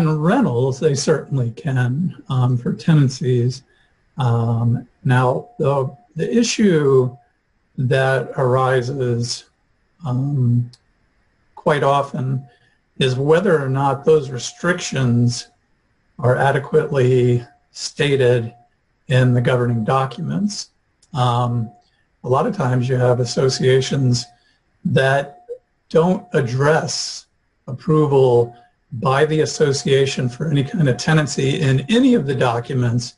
on rentals, they certainly can for tenancies. Now, the issue that arises quite often is whether or not those restrictions are adequately stated in the governing documents. A lot of times you have associations that don't address approval by the association for any kind of tenancy in any of the documents,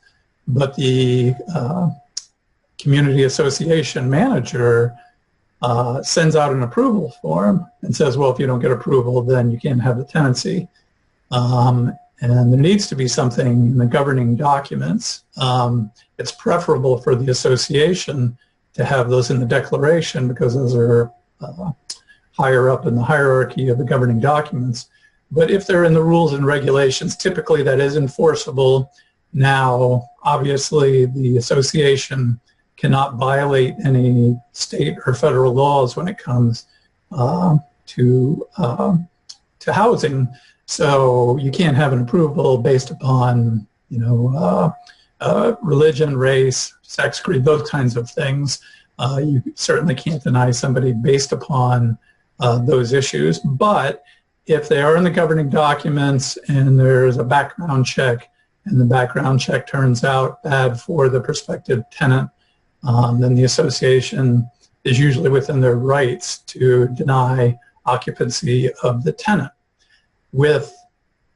but the community association manager sends out an approval form and says, well, if you don't get approval, then you can't have the tenancy. And there needs to be something in the governing documents. It's preferable for the association to have those in the declaration because those are higher up in the hierarchy of the governing documents. But if they're in the rules and regulations, typically that is enforceable. Now, obviously, the association cannot violate any state or federal laws when it comes to housing. So you can't have an approval based upon, religion, race, sex, creed, those kinds of things. You certainly can't deny somebody based upon those issues. But if they are in the governing documents and there's a background check and the background check turns out bad for the prospective tenant, then the association is usually within their rights to deny occupancy of the tenant. With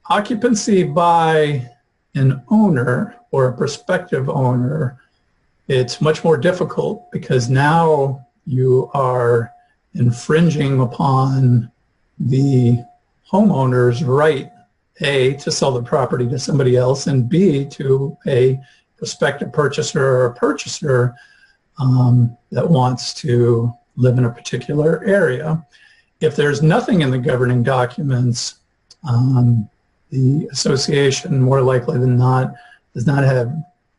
occupancy by an owner or a prospective owner, it's much more difficult because now you are infringing upon the homeowner's right, A, to sell the property to somebody else, and B, to a prospective purchaser or a purchaser that wants to live in a particular area. If there's nothing in the governing documents, the association, more likely than not, does not have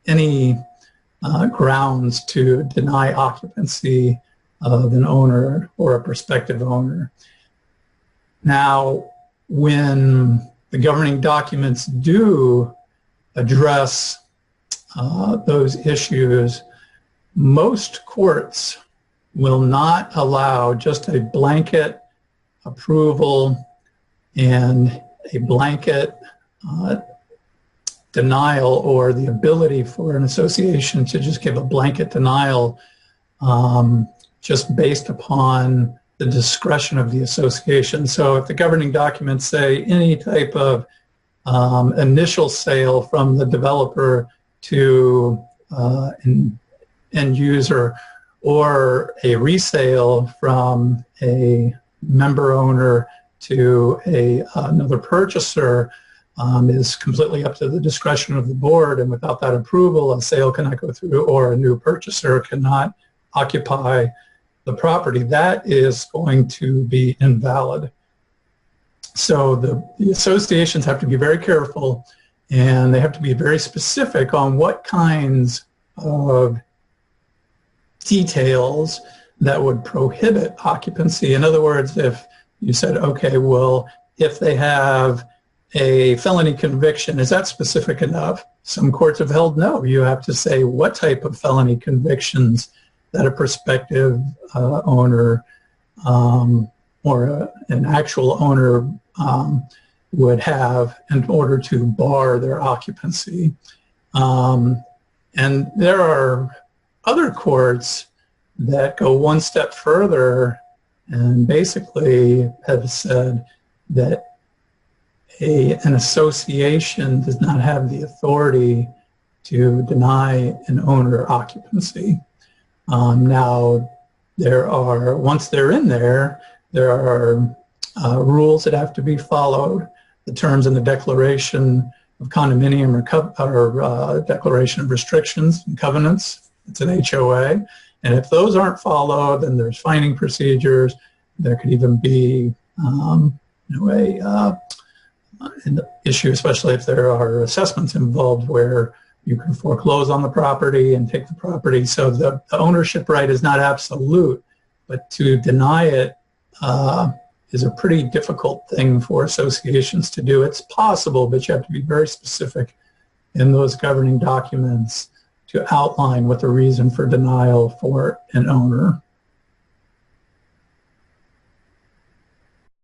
any grounds to deny occupancy of an owner or a prospective owner. Now, when the governing documents do address those issues, most courts will not allow just a blanket approval and a blanket denial, or the ability for an association to just give a blanket denial just based upon the discretion of the association. So if the governing documents say any type of initial sale from the developer to an end user, or a resale from a member owner to another purchaser, is completely up to the discretion of the board, and without that approval, a sale cannot go through or a new purchaser cannot occupy the property. That is going to be invalid. So the associations have to be very careful, and they have to be very specific on what kinds of details that would prohibit occupancy. In other words, if you said, okay, well, if they have a felony conviction, is that specific enough? Some courts have held no. You have to say what type of felony convictions that a prospective owner or an actual owner would have in order to bar their occupancy. And there are other courts that go one step further and basically have said that an association does not have the authority to deny an owner occupancy. Now, once they're in there, there are rules that have to be followed. The terms in the Declaration of Condominium or Declaration of Restrictions and Covenants, it's an HOA. And if those aren't followed, then there's fining procedures. There could even be an issue, especially if there are assessments involved, where you can foreclose on the property and take the property. So the ownership right is not absolute, but to deny it is a pretty difficult thing for associations to do. It's possible, but you have to be very specific in those governing documents to outline what the reason for denial for an owner